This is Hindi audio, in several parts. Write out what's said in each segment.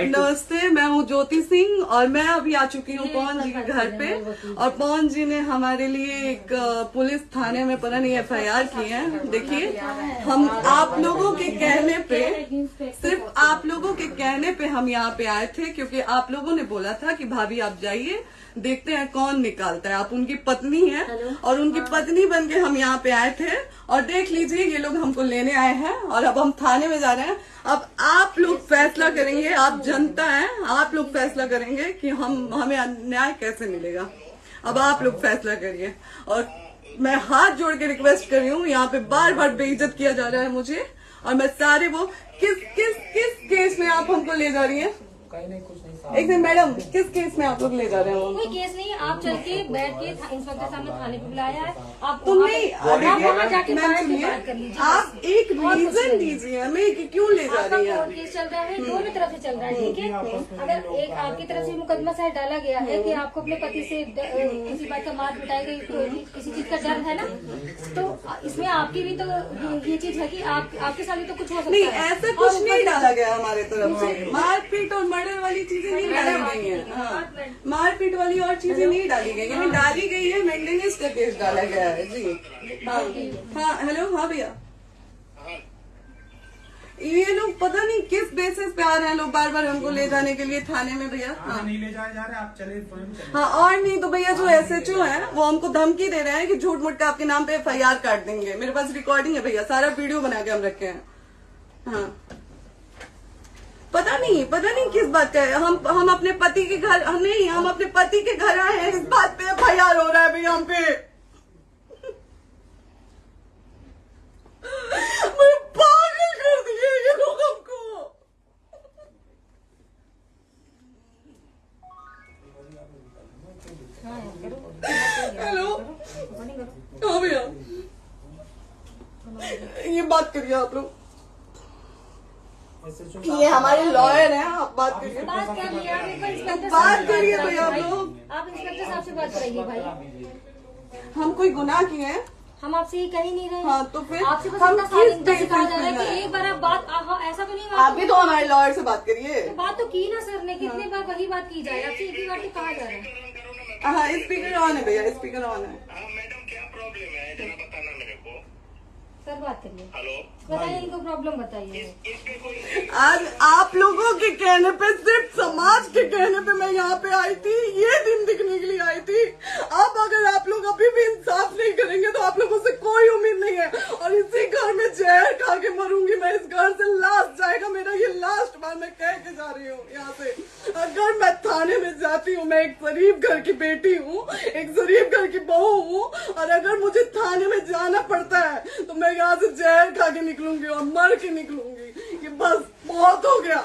नमस्ते, मैं हूँ ज्योति सिंह और मैं अभी आ चुकी हूँ पवन जी के घर पे। और पवन जी ने हमारे लिए एक पुलिस थाने में पता नहीं FIR की है। देखिए, हम आप लोगों के कहने पे, सिर्फ आप लोगों के कहने पे हम यहाँ पे आए थे, क्योंकि आप लोगों ने बोला था कि भाभी आप जाइए, देखते हैं कौन निकालता है। आप उनकी पत्नी हैं और उनकी पत्नी बन के हम यहाँ पे आए थे। और देख लीजिए, ये लोग हमको लेने आए हैं और अब हम थाने में जा रहे हैं। अब आप लोग फैसला करेंगे, आप जनता हैं, आप लोग फैसला करेंगे कि हमें न्याय कैसे मिलेगा। अब आप लोग फैसला करिए। और मैं हाथ जोड़ के रिक्वेस्ट कर रही हूँ, यहाँ पे बार बार बेइज्जत किया जा रहा है मुझे। और मैं सारे वो किस केस में आप हमको ले जा रही हैं? एक दिन मैडम, किस केस में आप लोग ले जा रहे हो? कोई केस नहीं, आप चल के बैठ के इंस्पेक्टर साहब ने थाने पे बुलाया है। आप तुम नहीं, वहाँ जाके बात कर लीजिए। आप एक रीजन दीजिए हमें कि क्यों ले जा रही है। कोर्ट केस चल रहा है, दोनों तरफ से चल रहा है, ठीक है। अगर एक आपकी तरफ से मुकदमा शायद डाला गया है कि आपको अपने पति से किसी बात का मार पिटाई गई, किसी चीज का डर है ना, तो इसमें आपकी भी तो ये चीज है कि आपके साथ भी तो कुछ हो सकता है। नहीं, ऐसा कुछ नहीं डाला गया हमारे तरफ से। मारपीट और मर्डर वाली चीजें नहीं डाली गई है। हाँ, मारपीट वाली और चीजें नहीं डाली गई है। डाली गई है मेंटेनेंस का केस डाला गया है जी। हाँ, हेलो, हाँ भैया, ये लोग पता नहीं किस बेसिस पे आ रहे हैं लोग बार बार हमको ले जाने के लिए थाने में भैया। हाँ, नहीं ले जाए जा रहे, आप चले। हाँ, और नहीं तो भैया जो SHO है वो हमको धमकी दे रहे हैं कि झूठ मूठ का आपके नाम पे FIR काट देंगे। मेरे पास रिकॉर्डिंग है भैया, सारा वीडियो बना के हम रखे हैं। हाँ, पता नहीं किस बात का है। हम अपने पति के घर नहीं, हम अपने पति के घर आए हैं, इस बात पे FIR हो रहा है भैया हम पे। पागल कर दिए ये लोग हमको। हेलो, हाँ भैया, ये बात करिए आप लोग। ये हमारे लॉयर हैं, आप बात करिए। बात कर लिया, बात करिए भैया आप लोग। आप इंस्पेक्टर साहब से बात कराइए भाई। हम कोई गुनाह किए हैं? हम आपसे ये कह ही नहीं रहे। हाँ, तो फिर आपसे बस हम इतना किस कहा जा रहा है कि एक बार आप बात, ऐसा तो नहीं। आप भी तो हमारे लॉयर से बात करिए। तो बात तो की ना सर ने, कितने बार वही बात की जाए, आपसे एक ही बार तो कहा जा रहा है। हाँ, स्पीकर ऑन है भैया, स्पीकर ऑन है। मैडम, क्या प्रॉब्लम है जरा बताना मेरे को। सर बात करिए। हेलो, बताइए, इनको प्रॉब्लम बताइए। आज आप लोगों के कहने पे, सिर्फ समाज के कहने पे मैं यहाँ पे आई थी, ये दिन दिखने के लिए आई थी। अब अगर आप लोग अभी भी इंसाफ नहीं करेंगे तो आप लोगों से कोई उम्मीद नहीं है। और इसी घर में जहर खा के मरूंगी मैं। इस घर से लास्ट जाएगा मेरा, ये लास्ट बार मैं कह के जा रही हूँ यहाँ से। अगर मैं थाने में जाती हूँ, मैं एक गरीब घर की बेटी हूँ, एक गरीब घर की बहू हूँ, और अगर मुझे थाने में जाना पड़ता है तो मैं यहाँ से जहर खा के निकलूंगी और मर के निकलूंगी। ये बस बहुत हो गया।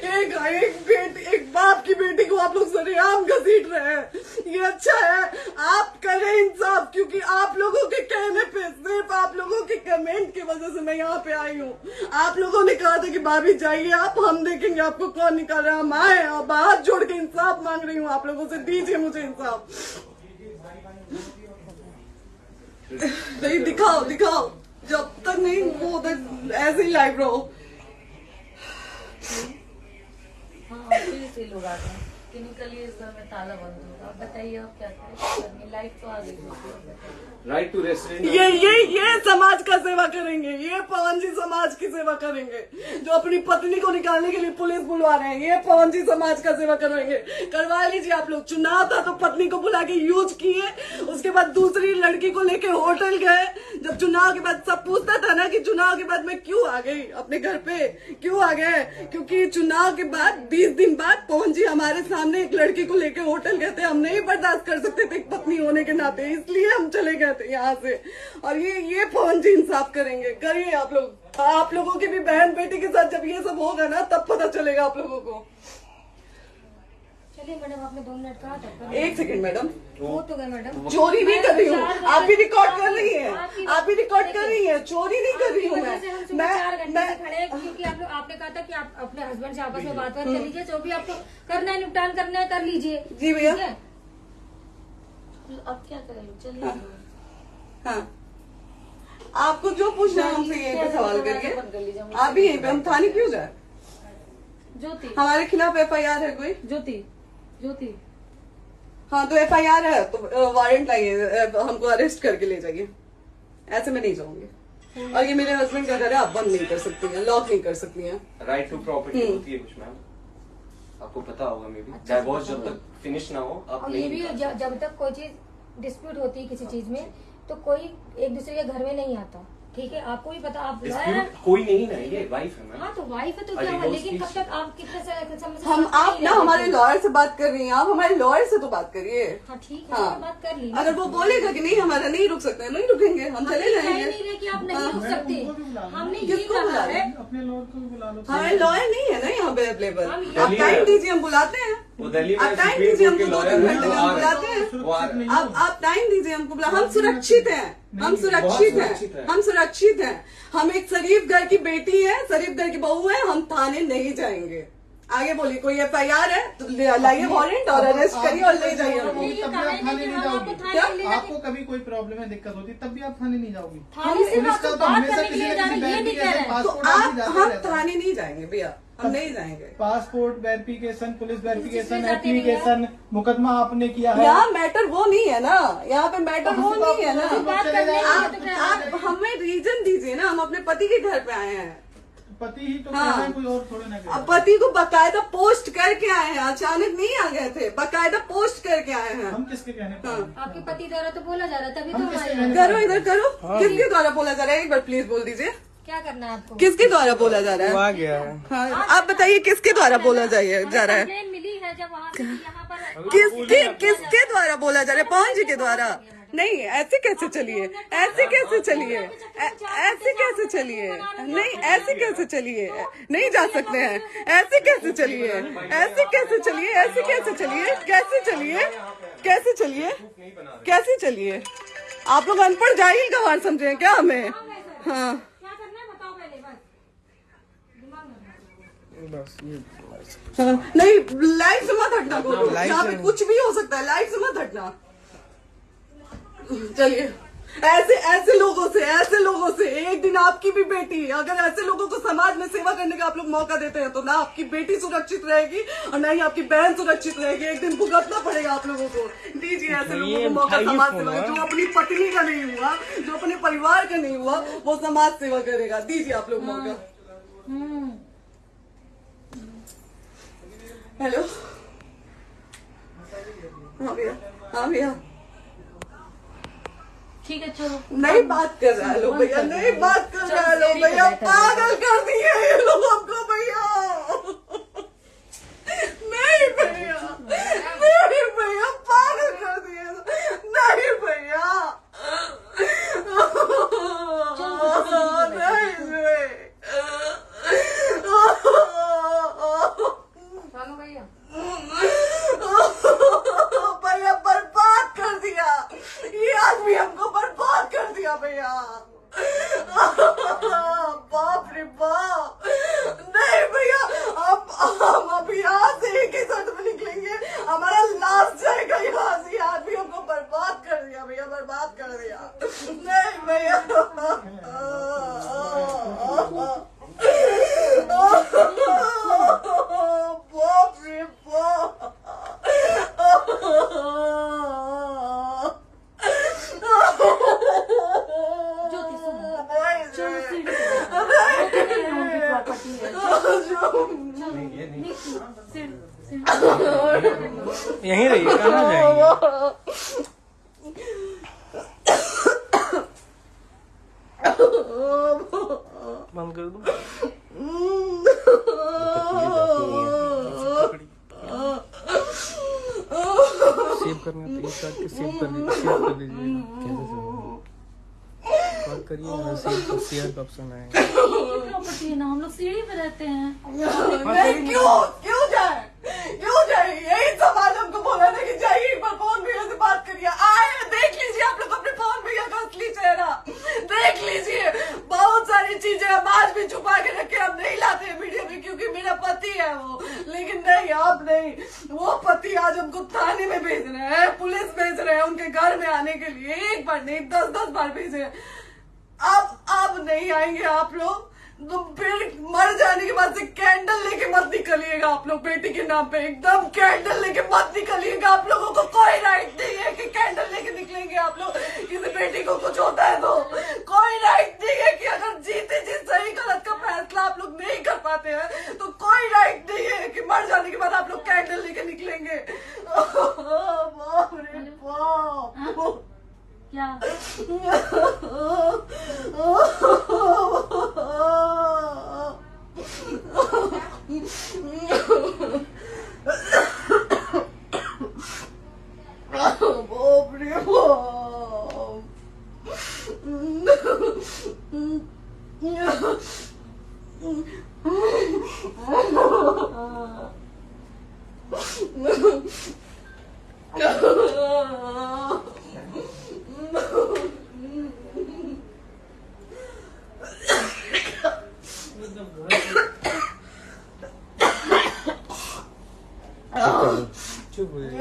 एक बाप की बेटी को आप लोग सरेआम घसीट रहे हैं। ये अच्छा है? आप करें इंसाफ, क्योंकि आप लोगों के कहने पे, सिर्फ आप लोगों के कमेंट की वजह से मैं यहाँ पे आई हूँ। आप लोगों ने कहा था कि भाभी जाइए आप, हम देखेंगे आपको कौन निकाल रहा है। हम आए और हाथ जोड़ के इंसाफ मांग रही हूँ आप लोगों से, दीजिए मुझे इंसाफ। नहीं, दिखाओ, जब तक नहीं वो उधर ऐसे ही लाइव रहो। हाँ, फिर से लोग आ गए कि निकलिए, इस घर में ताला बंद होगा। आप बताइए आप क्या करें, लाइट तो आ गई। Right to restaurant. ये समाज का सेवा करेंगे, ये पवन जी समाज की सेवा करेंगे। जो अपनी पत्नी को निकालने के लिए पुलिस बुलवा रहे हैं, ये पवन जी समाज का सेवा करेंगे। करवा लीजिए आप लोग। चुनाव था तो पत्नी को बुला के यूज किए, उसके बाद दूसरी लड़की को लेके होटल गए। जब चुनाव के बाद सब पूछता था ना कि चुनाव के बाद मैं क्यों आ गई अपने घर पे, क्यों आ गए, क्योंकि चुनाव के बाद 20 दिन बाद पवन जी हमारे सामने एक लड़की को लेके होटल गए थे। हम नहीं बर्दाश्त कर सकते थे एक पत्नी होने के नाते, इसलिए हम चले गए थे यहाँ से। और ये पवन जी इंसाफ करेंगे। करिए आप लोग। आप लोगों की भी बहन बेटी के साथ जब ये सब होगा ना, तब पता चलेगा आप लोगों को। चलिए मैडम, आपने 2 मिनट कहा था। 1 सेकंड मैडम, वो तो गए मैडम। चोरी नहीं कर रही हूँ, आप भी रिकॉर्ड कर रही हैं, आप भी रिकॉर्ड कर रही हैं। चोरी नहीं कर रही हूँ मैं 4 घंटे से खड़े, क्योंकि आपने कहा था कि आप अपने हस्बैंड से आपस में बात कर लीजिए, जो भी आपको करना है, निपटान करना है, कर लीजिए। जी भैया। अब क्या करें, चलिए। हाँ, आपको जो पूछना है हमसे यहीं पे सवाल करिए। आप भी यहीं पे, हम थाने क्यों जाए? ज्योति हमारे खिलाफ FIR है कोई? ज्योति हाँ तो FIR है तो वारंट लाइए, हमको अरेस्ट करके ले जाइए। ऐसे में नहीं जाऊंगी। और ये मेरे हस्बैंड का घर है, आप बंद नहीं कर सकती हैं, लॉक नहीं कर सकती हैं। राइट टू प्रॉपर्टी होती है कुछ मैम, आपको पता होगा मे बी। डाइवोर्स जब तक फिनिश ना हो आप और नहीं ये भी जब तक कोई चीज डिस्प्यूट होती है किसी चीज में तो कोई एक दूसरे के घर में नहीं आता, ठीक है? आपको भी पता, आप डिस्प्यूट कोई नहीं ना, ये वाइफ है मैम। हाँ तो वाइफ है तो क्या हुआ, लेकिन कब तक आप कितने समय से हम साथ आप नहीं ना रह हमारे सकते? लॉयर से बात कर रही हैं, आप हमारे लॉयर से तो बात करिए। हाँ ठीक है, हाँ। मैंने बात कर ली। अगर वो बोलेगा कि नहीं हमारा नहीं रुक सकते, नहीं रुकेंगे, हम चले कह जाएंगे। नहीं रहे कि आप नहीं रुक सकते, हमने ये किसको कहा बुला है। अपने लॉयर को भी बुला लो। हमारे लॉयर नहीं है ना यहाँ पे अवेलेबल। हम आप टाइम दीजिए, हम बुलाते हैं। वो दिल्ली में आप टाइम सुप्रीम दीजिए कोर्ट के हमको, 2-3 लॉयर घंटे में हम बुलाते हैं। वो आ रहे हैं। आप टाइम दीजिए हमको, बुला। हम सुरक्षित हैं, हम सुरक्षित सुरक्षित हैं, हैं। हम सुरक्षित हैं। हम एक शरीफ घर की बेटी है, शरीफ घर की बहू है, हम थाने नहीं जाएंगे। आगे बोलिए, कोई FIR है तो लाइए वारंट और अरेस्ट करिए और ले जाइए हमको। ये तब भी कहा आप है थाने कि नहीं हम जाओगी। आपको थाने क्या? ले जाके- आपको कभी कोई प्रॉब्लम है, दिक्कत होती, तब भी आप थाने नहीं जाओगी। थाने से पुलिस आप का तो तो बात हमेशा करने के किसी लिए न जा किसी रहे हैं, ये नहीं कह रहे हैं। तो पासपोर्ट आप आदि जाते हम रहता है। थाने नहीं जाएंगे भैया, हम नहीं जाएंगे। पासपोर्ट वेरिफिकेशन, पुलिस वेरिफिकेशन, इसमें जाते नहीं है। एप्लीकेशन, मुकदमा आपने किया है। यहाँ मैटर वो नहीं है ना, यहाँ पे मैटर वो नहीं है ना। बात करने के लिए तो क्या- आप हमें रीजन दीजिए ना, हम अपने पति के घर पे आए हैं। पति ही तो हाँ। कह रहे हैं, कोई और थोड़े ना कह रहे अब हैं। पति को बकायदा पोस्ट करके आए हैं, अचानक नहीं आ गए थे, बकायदा पोस्ट करके आए हैं। हम किसके कहने पर आए हैं? आपके पति द्वारा तो बोला जा रहा है, तभी हम तो किसके हमारे कहने करो इधर करो, किसके द्वारा बोला जा रहा है? एक बार प्लीज बोल दीजिए, क्या करना है आपको? किसके द्वारा बोला जा रहा है? गया है। हाँ, आप बताइए किसके द्वारा बोला जा रहा है? कंप्लेन मिली है जब वहाँ से यहाँ पर किसके द्वारा बोला जा रहा है? पवन जी के द्वारा? नहीं, ऐसे कैसे चलिए, ऐसे कैसे चलिए, ऐसे कैसे चलिए, नहीं ऐसे कैसे चलिए, नहीं जा सकते हैं, ऐसे कैसे चलिए, ऐसे कैसे चलिए, ऐसे कैसे चलिए, कैसे चलिए, कैसे चलिए, कैसे चलिए? आप लोग अनपढ़ जाहिल गंवार समझे हैं क्या हमें? हाँ क्या करना है बताओ पहले, बस दिमाग में बस ये हाँ, नहीं लाइफ से मत हटना, को यहाँ पे कुछ भी हो सकता है, लाइफ से मत हटना। चलिए, ऐसे लोगों से एक दिन आपकी भी बेटी, अगर ऐसे लोगों को समाज में सेवा करने का आप लोग मौका देते हैं तो ना आपकी बेटी सुरक्षित रहेगी और ना ही आपकी बहन सुरक्षित रहेगी। एक दिन भुगतना पड़ेगा आप लोगों को। दीजिए ऐसे लोगों को मौका समाज सेवा का। जो अपनी पत्नी का नहीं हुआ, जो अपने परिवार का नहीं हुआ, वो समाज सेवा करेगा। दीजिए आप लोग मौका। हेलो, हाँ भैया, हाँ भैया, ठीक है चलो। नहीं बात कर रहा है लोग भैया, नहीं बात कर रहा है लोग भैया, पागल कर दिए ये लोग हमको भैया। नहीं भैया, नहीं भैया, पागल कर दिए, नहीं भैया, चलो भैया, भैया बर्बाद कर दिया ये आदमी, हमको बर्बाद कर दिया भैया। बाप रे बाप, नहीं भैया, हम अभी यहाँ से एक ही शर्ट में निकलेंगे, हमारा लास्ट जाएगा यहाँ से। ये आदमी हमको बर्बाद कर दिया भैया, बर्बाद कर दिया। नहीं भैया, बाप रे बाप, ज्योति सुनो, चलो सीढ़ी पे बैठो। उनकी प्रॉपर्टी है। नहीं, ये नहीं। सीढ़ी यहीं रहिए, कहाँ जाएंगे? बंद कर दूं? सेव करना तो एक काट के सेव कर दीजिए। कैसे कॉल करिए, सेव शेयर का ऑप्शन आएगा। प्रॉपर्टी है ना, हम लोग सीढ़ी पे रहते हैं। नहीं, क्यों जाए, क्यों जाए? यही समाज हमको बोला था कि जाइए एक बार फोन भैया से बात करिए। आए, देख लीजिए आप लोग अपने फोन भैया का असली चेहरा, देख लीजिए। बहुत सारी चीजें हम आज भी छुपा के रखे, हम नहीं लाते हैं वीडियो में क्योंकि मेरा पति है वो, लेकिन नहीं, आप नहीं। वो पति आज हमको थाने में भेज रहे हैं, पुलिस भेज रहे हैं उनके घर में आने के लिए, एक बार नहीं 10-10 बार भेजे हैं। अब नहीं आएंगे आप लोग, तो फिर मर जाने के बाद से कैंडल लेके मत निकलिएगा आप लोग बेटी के नाम पे, एकदम कैंडल लेके मत निकलिएगा। आप लोगों को कोई राइट नहीं है कि कैंडल लेके निकलेंगे आप लोग। किसी बेटी को कुछ होता है तो कोई राइट नहीं है कि अगर जीते जी सही गलत का फैसला आप लोग नहीं कर पाते हैं तो कोई राइट नहीं है कि मर जाने के बाद आप लोग कैंडल लेके निकलेंगे। बाप रे बाप। क्या बाप रे चुप हो जाइए।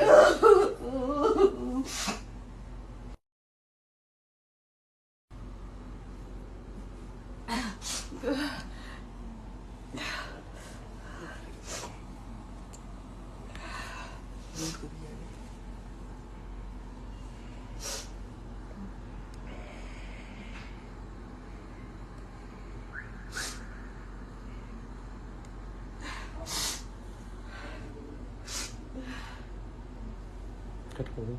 कट कर दो।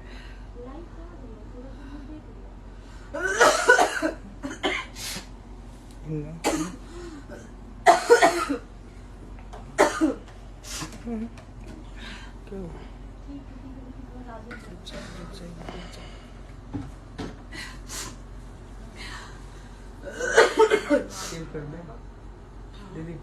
सेव कर दे दीदी।